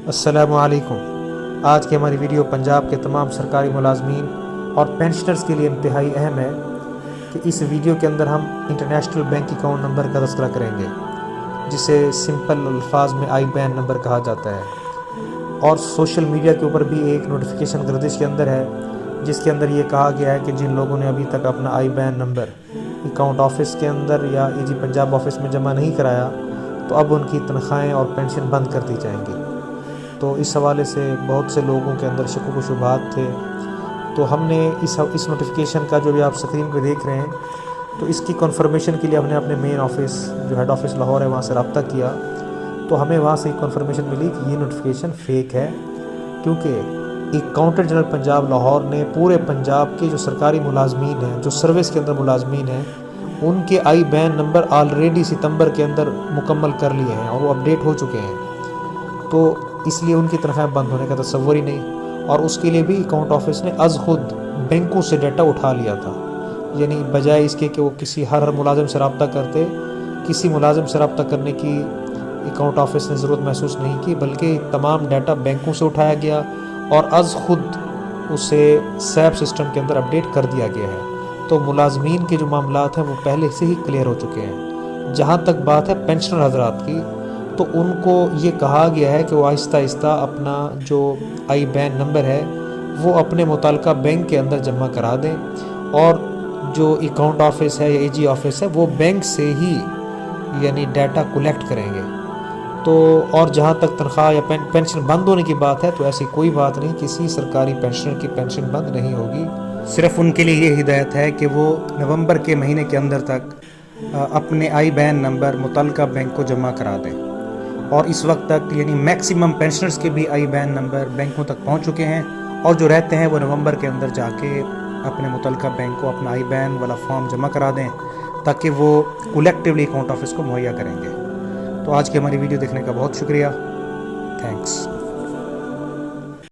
السلام علیکم۔ آج کی ہماری ویڈیو پنجاب کے تمام سرکاری ملازمین اور پینشنرز کے لیے انتہائی اہم ہے کہ اس ویڈیو کے اندر ہم انٹرنیشنل بینک اکاؤنٹ نمبر کا تذکرہ کریں گے، جسے سمپل الفاظ میں آئی بین نمبر کہا جاتا ہے، اور سوشل میڈیا کے اوپر بھی ایک نوٹیفیکیشن گردش کے اندر ہے جس کے اندر یہ کہا گیا ہے کہ جن لوگوں نے ابھی تک اپنا آئی بین نمبر اکاؤنٹ آفس کے اندر یا ای جی پنجاب آفس میں جمع نہیں کرایا تو اب ان کی تنخواہیں اور پینشن بند کر دی جائیں گی۔ تو اس حوالے سے بہت سے لوگوں کے اندر شکوک و شبہات تھے، تو ہم نے اس نوٹیفیکیشن کا جو بھی آپ اسکرین پہ دیکھ رہے ہیں، تو اس کی کنفرمیشن کے لیے ہم نے اپنے مین آفس جو ہیڈ آفس لاہور ہے وہاں سے رابطہ کیا، تو ہمیں وہاں سے ایک کنفرمیشن ملی کہ یہ نوٹیفیکیشن فیک ہے، کیونکہ اکاؤنٹنٹ جنرل پنجاب لاہور نے پورے پنجاب کے جو سرکاری ملازمین ہیں، جو سروس کے اندر ملازمین ہیں، ان کے آئی بین نمبر آلریڈی ستمبر کے اندر مکمل کر لیے ہیں اور وہ اپڈیٹ ہو چکے ہیں، تو اس لیے ان کی تنخواہیں بند ہونے کا تصور ہی نہیں، اور اس کے لیے بھی اکاؤنٹ آفس نے از خود بینکوں سے ڈیٹا اٹھا لیا تھا، یعنی بجائے اس کے کہ وہ کسی ہر ملازم سے رابطہ کرتے، کسی ملازم سے رابطہ کرنے کی اکاؤنٹ آفس نے ضرورت محسوس نہیں کی، بلکہ تمام ڈیٹا بینکوں سے اٹھایا گیا اور از خود اسے سیپ سسٹم کے اندر اپڈیٹ کر دیا گیا ہے۔ تو ملازمین کے جو معاملات ہیں وہ پہلے سے ہی کلیئر ہو چکے ہیں۔ جہاں تک بات ہے پینشنر حضرات کی، تو ان کو یہ کہا گیا ہے کہ وہ آہستہ آہستہ اپنا جو آئی بین نمبر ہے وہ اپنے متعلقہ بینک کے اندر جمع کرا دیں، اور جو اکاؤنٹ آفس ہے یا ای جی آفس ہے وہ بینک سے ہی یعنی ڈیٹا کلیکٹ کریں گے۔ تو اور جہاں تک تنخواہ یا پینشن بند ہونے کی بات ہے، تو ایسی کوئی بات نہیں، کسی سرکاری پینشنر کی پینشن بند نہیں ہوگی، صرف ان کے لیے یہ ہدایت ہے کہ وہ نومبر کے مہینے کے اندر تک اپنے آئی بین نمبر متعلقہ بینک کو جمع کرا دیں، اور اس وقت تک یعنی میکسیمم پینشنرز کے بھی آئی بین نمبر بینکوں تک پہنچ چکے ہیں، اور جو رہتے ہیں وہ نومبر کے اندر جا کے اپنے متعلقہ بینک کو اپنا آئی بین والا فارم جمع کرا دیں تاکہ وہ کولیکٹیولی اکاؤنٹ آفس کو مہیا کریں گے۔ تو آج کی ہماری ویڈیو دیکھنے کا بہت شکریہ، تھینکس۔